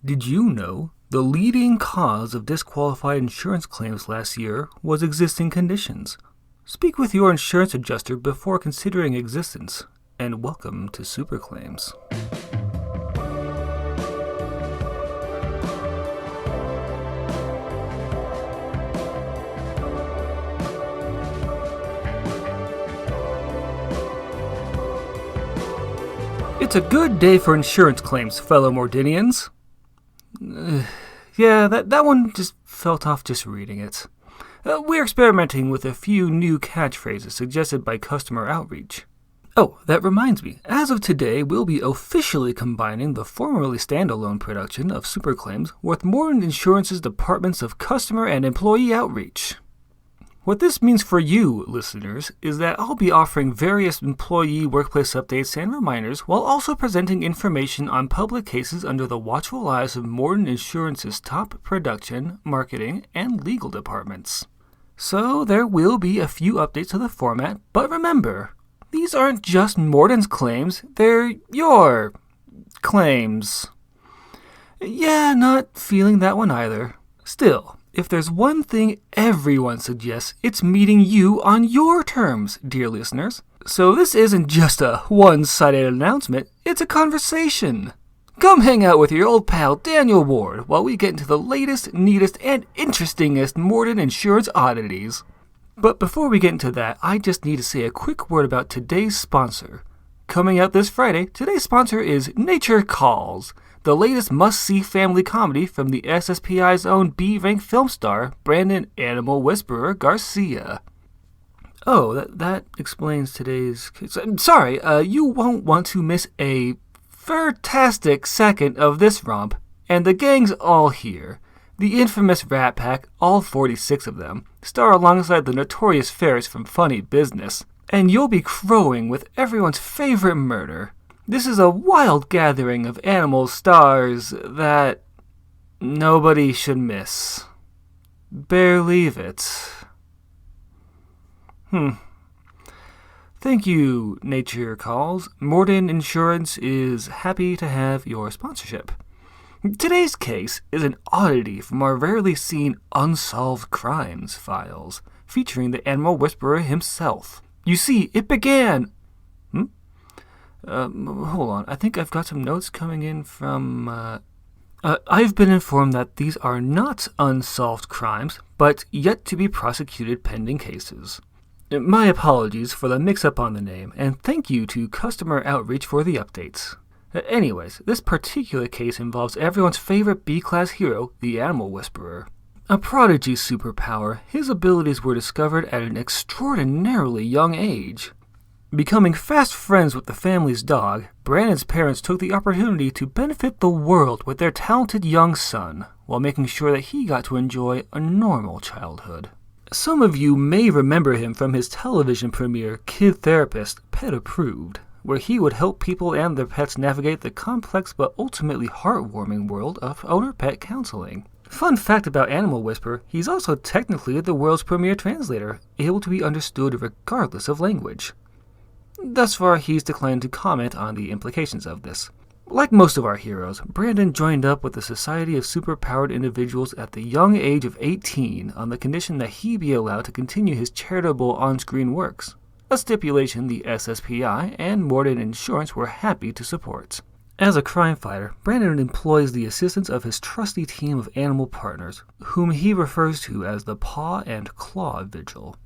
Did you know the leading cause of disqualified insurance claims last year was existing conditions? Speak with your insurance adjuster before considering existence, and welcome to Super Claims. It's a good day for insurance claims, fellow Mordinians. Yeah, that one just felt off just reading it. We're experimenting with a few new catchphrases suggested by customer outreach. Oh, that reminds me. As of today, we'll be officially combining the formerly standalone production of Super Claims with Morton Insurance's Departments of Customer and Employee Outreach. What this means for you, listeners, is that I'll be offering various employee workplace updates and reminders while also presenting information on public cases under the watchful eyes of Morton Insurance's top production, marketing, and legal departments. So there will be a few updates to the format, but remember, these aren't just Morton's claims, they're your claims. Yeah, not feeling that one either. Still, if there's one thing everyone suggests, it's meeting you on your terms, dear listeners. So this isn't just a one-sided announcement, it's a conversation. Come hang out with your old pal Daniel Ward while we get into the latest, neatest, and interestingest Morton Insurance oddities. But before we get into that, I just need to say a quick word about today's sponsor. Coming out this Friday, today's sponsor is Nature Calls, the latest must-see family comedy from the SSPI's own B-rank film star, Brandon Animal Whisperer Garcia. Oh, that explains today's case. I'm sorry, you won't want to miss a fantastic second of this romp, and the gang's all here. The infamous Rat Pack, all 46 of them, star alongside the notorious Ferris from Funny Business, and you'll be crowing with everyone's favorite murder. This is a wild gathering of animal stars that nobody should miss. Believe it. Thank you, Nature Calls. Morton Insurance is happy to have your sponsorship. Today's case is an oddity from our rarely seen Unsolved Crimes files, featuring the Animal Whisperer himself. You see, it began... hold on, I think I've got some notes coming in from, I've been informed that these are not unsolved crimes, but yet-to-be-prosecuted pending cases. My apologies for the mix-up on the name, and thank you to Customer Outreach for the updates. Anyways, this particular case involves everyone's favorite B-class hero, the Animal Whisperer. A prodigy superpower, his abilities were discovered at an extraordinarily young age. Becoming fast friends with the family's dog, Brandon's parents took the opportunity to benefit the world with their talented young son, while making sure that he got to enjoy a normal childhood. Some of you may remember him from his television premiere, Kid Therapist, Pet Approved, where he would help people and their pets navigate the complex but ultimately heartwarming world of owner-pet counseling. Fun fact about Animal Whisperer, he's also technically the world's premier translator, able to be understood regardless of language. Thus far, he's declined to comment on the implications of this. Like most of our heroes, Brandon joined up with the Society of Superpowered Individuals at the young age of 18 on the condition that he be allowed to continue his charitable on-screen works, a stipulation the SSPI and Morton Insurance were happy to support. As a crime fighter, Brandon employs the assistance of his trusty team of animal partners, whom he refers to as the Paw and Claw Vigil.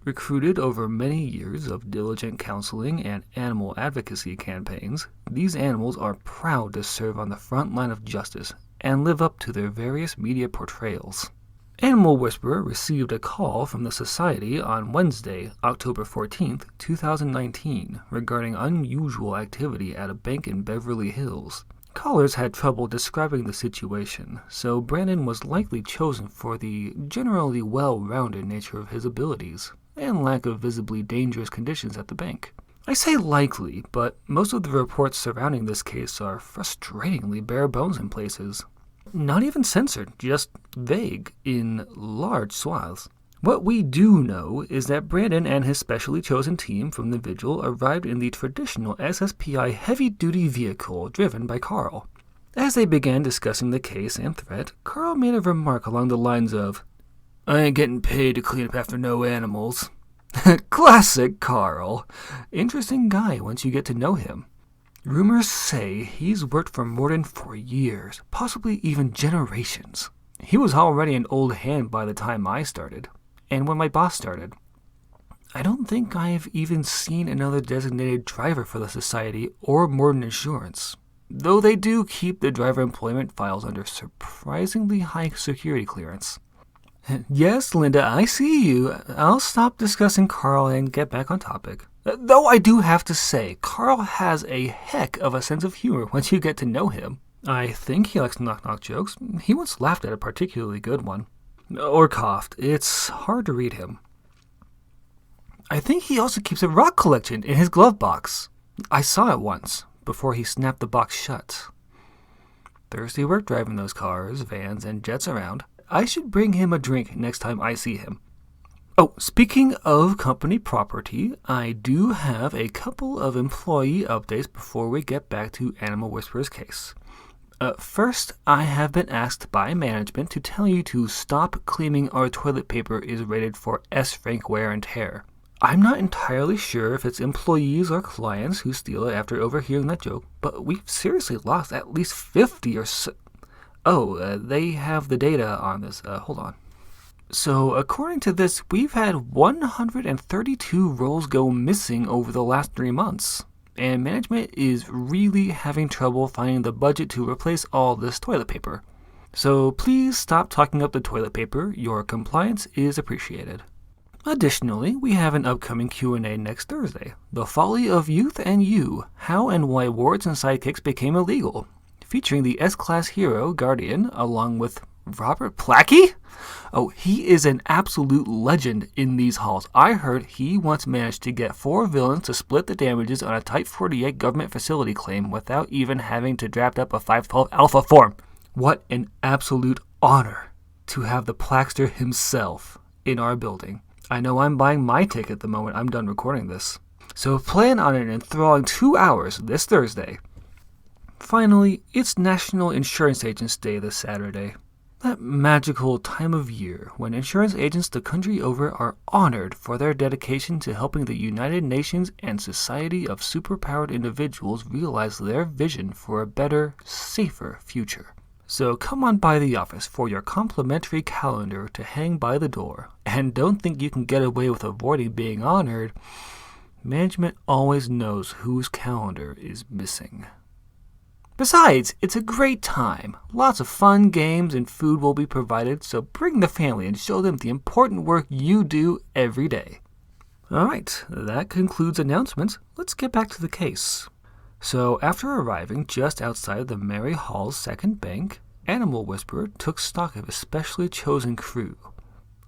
Recruited over many years of diligent counseling and animal advocacy campaigns, these animals are proud to serve on the front line of justice and live up to their various media portrayals. Animal Whisperer received a call from the Society on Wednesday, October 14, 2019, regarding unusual activity at a bank in Beverly Hills. Callers had trouble describing the situation, so Brandon was likely chosen for the generally well-rounded nature of his abilities and lack of visibly dangerous conditions at the bank. I say likely, but most of the reports surrounding this case are frustratingly bare bones in places. Not even censored, just vague in large swaths. What we do know is that Brandon and his specially chosen team from the Vigil arrived in the traditional SSPI heavy-duty vehicle driven by Carl. As they began discussing the case and threat, Carl made a remark along the lines of, "I ain't getting paid to clean up after no animals." Classic Carl. Interesting guy once you get to know him. Rumors say he's worked for more than 4 years, possibly even generations. He was already an old hand by the time I started, and when my boss started. I don't think I've even seen another designated driver for the society or Morton Insurance, though they do keep the driver employment files under surprisingly high security clearance. Yes, Linda, I see you. I'll stop discussing Carl and get back on topic. Though I do have to say, Carl has a heck of a sense of humor once you get to know him. I think he likes knock-knock jokes. He once laughed at a particularly good one. Or coughed. It's hard to read him. I think he also keeps a rock collection in his glove box. I saw it once, before he snapped the box shut. Thirsty work driving those cars, vans, and jets around. I should bring him a drink next time I see him. Oh, speaking of company property, I do have a couple of employee updates before we get back to Animal Whisperer's case. First, I have been asked by management to tell you to stop claiming our toilet paper is rated for S-rank wear and tear. I'm not entirely sure if it's employees or clients who steal it after overhearing that joke, but we've seriously lost at least 50 or so. Oh, they have the data on this. Hold on. So, according to this, we've had 132 rolls go missing over the last 3 months, and management is really having trouble finding the budget to replace all this toilet paper. So please stop talking up the toilet paper. Your compliance is appreciated. Additionally, we have an upcoming Q&A next Thursday, The Folly of Youth and You, How and Why Wards and Sidekicks Became Illegal, featuring the S-Class hero, Guardian, along with Robert Plackey? Oh, he is an absolute legend in these halls. I heard he once managed to get 4 villains to split the damages on a Type 48 government facility claim without even having to draft up a 512 alpha form. What an absolute honor to have the Plackster himself in our building. I know I'm buying my ticket the moment I'm done recording this. So plan on an enthralling 2 hours this Thursday. Finally, it's National Insurance Agents Day this Saturday. That magical time of year when insurance agents the country over are honored for their dedication to helping the United Nations and Society of Superpowered Individuals realize their vision for a better, safer future. So come on by the office for your complimentary calendar to hang by the door. And don't think you can get away with avoiding being honored. Management always knows whose calendar is missing. Besides, it's a great time. Lots of fun, games, and food will be provided, so bring the family and show them the important work you do every day. Alright, that concludes announcements. Let's get back to the case. So, after arriving just outside the Mary Hall's second bank, Animal Whisperer took stock of a specially chosen crew.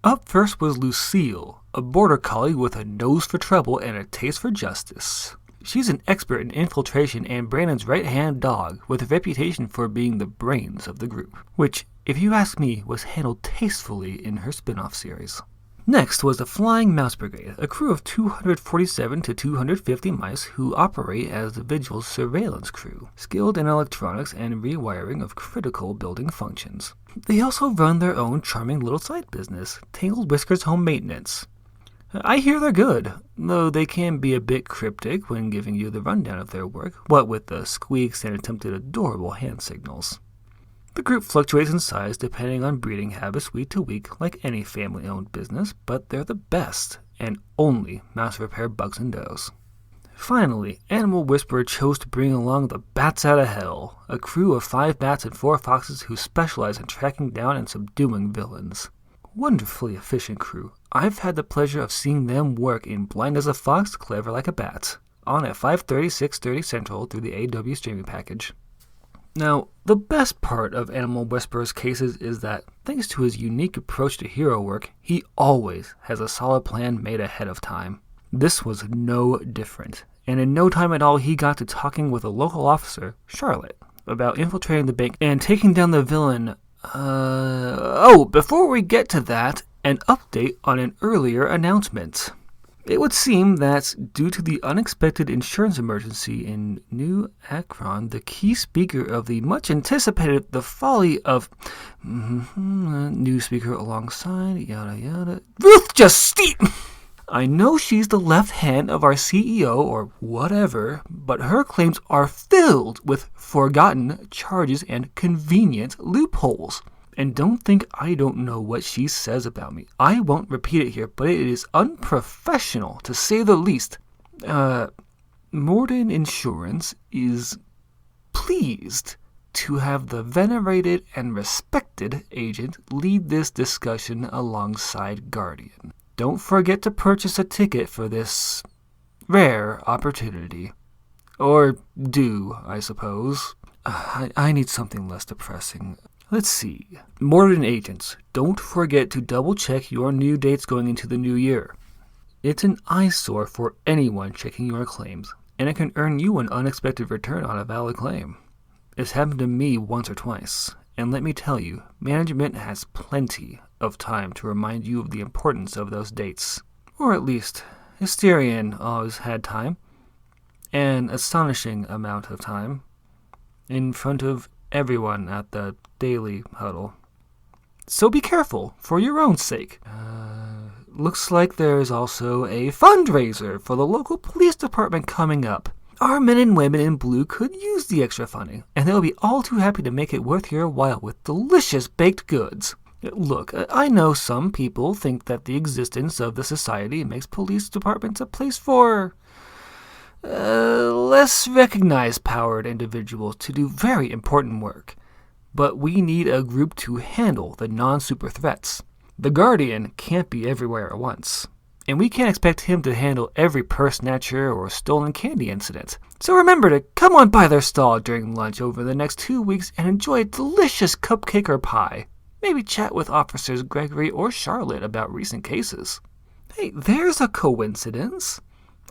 Up first was Lucille, a border collie with a nose for trouble and a taste for justice. She's an expert in infiltration and Brandon's right-hand dog, with a reputation for being the brains of the group, which, if you ask me, was handled tastefully in her spin-off series. Next was the Flying Mouse Brigade, a crew of 247 to 250 mice who operate as the Vigil's surveillance crew, skilled in electronics and rewiring of critical building functions. They also run their own charming little side business, Tangled Whiskers Home Maintenance. I hear they're good, though they can be a bit cryptic when giving you the rundown of their work, what with the squeaks and attempted adorable hand signals. The group fluctuates in size depending on breeding habits week to week, like any family-owned business, but they're the best and only mouse repair bugs and does. Finally, Animal Whisperer chose to bring along the Bats Out of Hell, a crew of 5 bats and 4 foxes who specialize in tracking down and subduing villains. Wonderfully efficient crew. I've had the pleasure of seeing them work in Blind as a Fox, Clever Like a Bat, on at 5:30, 6:30 Central through the AW streaming package. Now, the best part of Animal Whisperer's cases is that, thanks to his unique approach to hero work, he always has a solid plan made ahead of time. This was no different, and in no time at all he got to talking with a local officer, Charlotte, about infiltrating the bank and taking down the villain. Before we get to that, an update on an earlier announcement. It would seem that due to the unexpected insurance emergency in New Akron, the key speaker of the much anticipated The Folly of new speaker alongside, yada yada, Ruth Justine! I know she's the left hand of our CEO or whatever, but her claims are filled with forgotten charges and convenient loopholes. And don't think I don't know what she says about me. I won't repeat it here, but it is unprofessional, to say the least. Morden Insurance is pleased to have the venerated and respected agent lead this discussion alongside Guardian. Don't forget to purchase a ticket for this rare opportunity. Or do, I suppose. I need something less depressing. Let's see. Morden agents, don't forget to double-check your new dates going into the new year. It's an eyesore for anyone checking your claims, and it can earn you an unexpected return on a valid claim. It's happened to me once or twice, and let me tell you, management has plenty of time to remind you of the importance of those dates. Or at least, Hysterian always had time. An astonishing amount of time. In front of everyone at the daily huddle. So be careful, for your own sake. Looks like there's also a fundraiser for the local police department coming up. Our men and women in blue could use the extra funding, and they'll be all too happy to make it worth your while with delicious baked goods. Look, I know some people think that the existence of the society makes police departments a place for less recognized powered individuals to do very important work. But we need a group to handle the non-super threats. The Guardian can't be everywhere at once, and we can't expect him to handle every purse snatcher or stolen candy incident. So remember to come on by their stall during lunch over the next 2 weeks and enjoy a delicious cupcake or pie. Maybe chat with Officers Gregory or Charlotte about recent cases. Hey, there's a coincidence.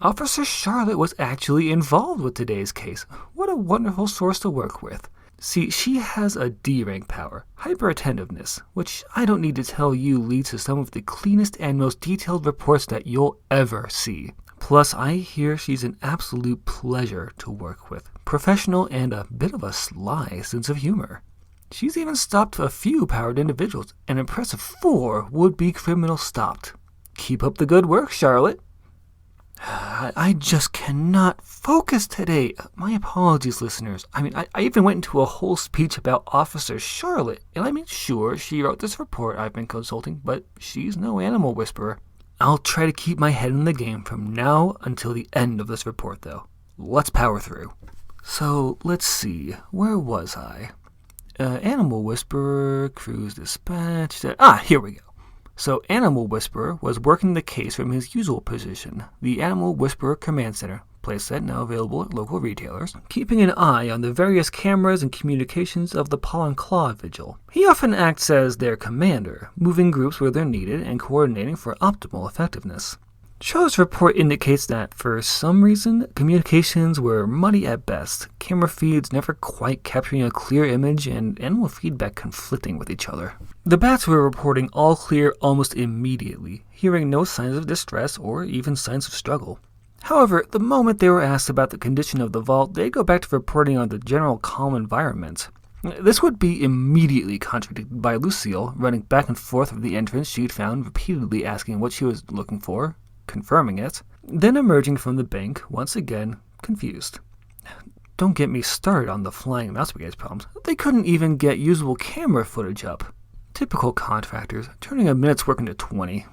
Officer Charlotte was actually involved with today's case. What a wonderful source to work with. See, she has a D-rank power, hyper-attentiveness, which I don't need to tell you leads to some of the cleanest and most detailed reports that you'll ever see. Plus, I hear she's an absolute pleasure to work with, professional and a bit of a sly sense of humor. She's even stopped a few powered individuals, an impressive 4 would-be criminals stopped. Keep up the good work, Charlotte. I just cannot focus today. My apologies, listeners. I even went into a whole speech about Officer Charlotte. And sure, she wrote this report I've been consulting, but she's no animal whisperer. I'll try to keep my head in the game from now until the end of this report, though. Let's power through. So, let's see. Where was I? Animal Whisperer, Cruise Dispatch. Here we go. So Animal Whisperer was working the case from his usual position, the Animal Whisperer Command Center, playset now available at local retailers, keeping an eye on the various cameras and communications of the Paw and Claw Vigil. He often acts as their commander, moving groups where they're needed and coordinating for optimal effectiveness. Show's report indicates that, for some reason, communications were muddy at best, camera feeds never quite capturing a clear image, and animal feedback conflicting with each other. The bats were reporting all clear almost immediately, hearing no signs of distress or even signs of struggle. However, the moment they were asked about the condition of the vault, they'd go back to reporting on the general calm environment. This would be immediately contradicted by Lucille, running back and forth of the entrance she'd found, repeatedly asking what she was looking for, confirming it, then emerging from the bank, once again, confused. Don't get me started on the flying mouse brigade's problems. They couldn't even get usable camera footage up. Typical contractors, turning a minute's work into 20.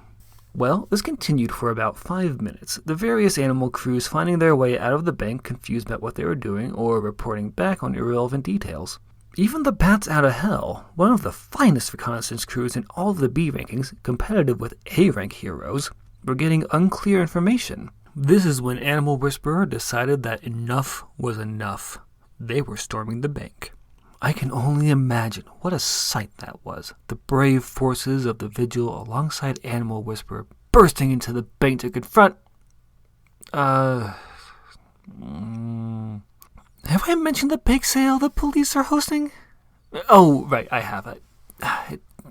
Well, this continued for about 5 minutes, the various animal crews finding their way out of the bank confused about what they were doing or reporting back on irrelevant details. Even the Bats Out of Hell, one of the finest reconnaissance crews in all of the B rankings, competitive with A-rank heroes, were getting unclear information. This is when Animal Whisperer decided that enough was enough. They were storming the bank. I can only imagine what a sight that was. The brave forces of the Vigil alongside Animal Whisperer bursting into the bank to confront... Have I mentioned the bake sale the police are hosting? Oh, right, I have it.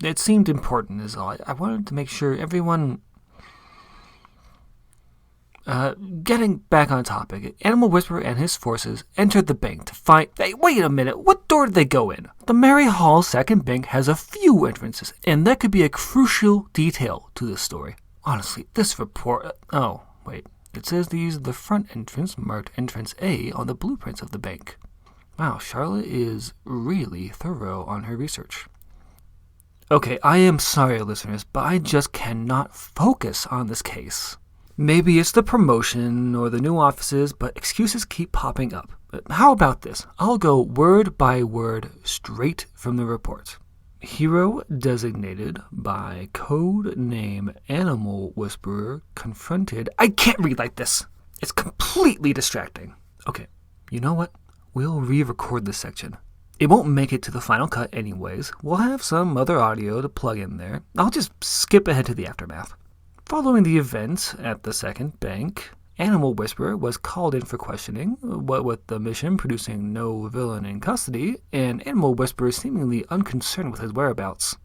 It seemed important is all. I wanted to make sure everyone... Getting back on topic, Animal Whisperer and his forces entered the bank to find... Hey, wait a minute, what door did they go in? The Mary Hall second bank has a few entrances, and that could be a crucial detail to this story. Honestly, this report... Oh, wait. It says they used the front entrance marked Entrance A on the blueprints of the bank. Wow, Charlotte is really thorough on her research. Okay, I am sorry, listeners, but I just cannot focus on this case. Maybe it's the promotion or the new offices, but excuses keep popping up. How about this? I'll go word by word straight from the report. Hero designated by code name Animal Whisperer confronted... I can't read like this. It's completely distracting. Okay, you know what? We'll re-record this section. It won't make it to the final cut anyways. We'll have some other audio to plug in there. I'll just skip ahead to the aftermath. Following the event at the second bank, Animal Whisperer was called in for questioning, what with the mission producing no villain in custody, and Animal Whisperer seemingly unconcerned with his whereabouts.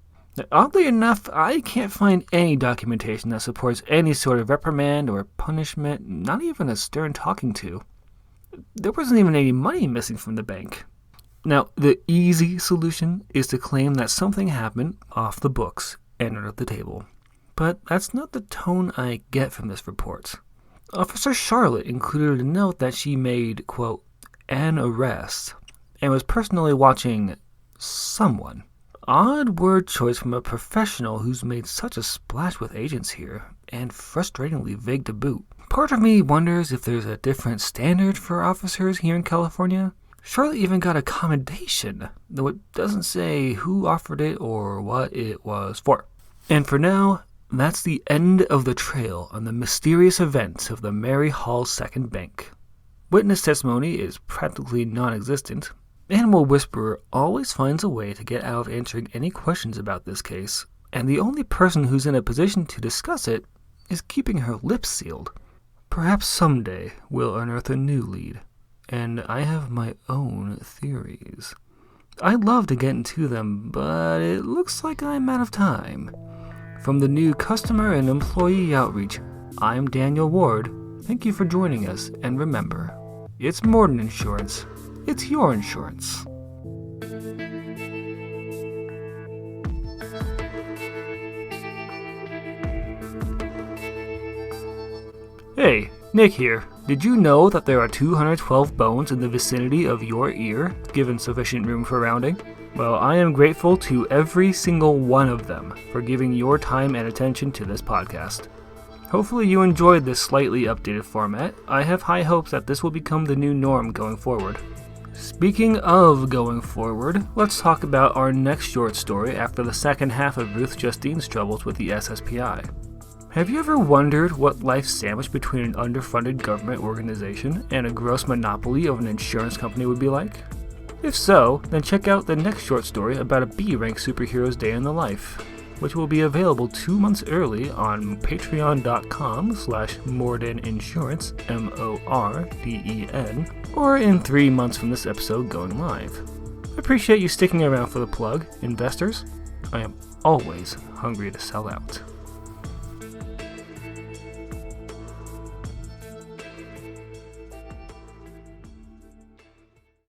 Oddly enough, I can't find any documentation that supports any sort of reprimand or punishment, not even a stern talking to. There wasn't even any money missing from the bank. Now, the easy solution is to claim that something happened off the books and under the table. But that's not the tone I get from this report. Officer Charlotte included a note that she made, quote, an arrest, and was personally watching someone. Odd word choice from a professional who's made such a splash with agents here, and frustratingly vague to boot. Part of me wonders if there's a different standard for officers here in California. Charlotte even got a commendation, though it doesn't say who offered it or what it was for. And for now, that's the end of the trail on the mysterious events of the Mary Hall Second Bank. Witness testimony is practically non-existent. Animal Whisperer always finds a way to get out of answering any questions about this case, and the only person who's in a position to discuss it is keeping her lips sealed. Perhaps someday we'll unearth a new lead, and I have my own theories. I'd love to get into them, but it looks like I'm out of time. From the new Customer and Employee Outreach, I'm Daniel Ward. Thank you for joining us, and remember, it's more than insurance, it's your insurance. Hey, Nick here. Did you know that there are 212 bones in the vicinity of your ear, given sufficient room for rounding? Well, I am grateful to every single one of them for giving your time and attention to this podcast. Hopefully you enjoyed this slightly updated format. I have high hopes that this will become the new norm going forward. Speaking of going forward, let's talk about our next short story after the second half of Ruth Justine's troubles with the SSPI. Have you ever wondered what life's sandwich between an underfunded government organization and a gross monopoly of an insurance company would be like? If so, then check out the next short story about a B-rank superhero's day in the life, which will be available 2 months early on patreon.com/mordeninsurance, MORDEN, or in 3 months from this episode going live. I appreciate you sticking around for the plug, investors. I am always hungry to sell out.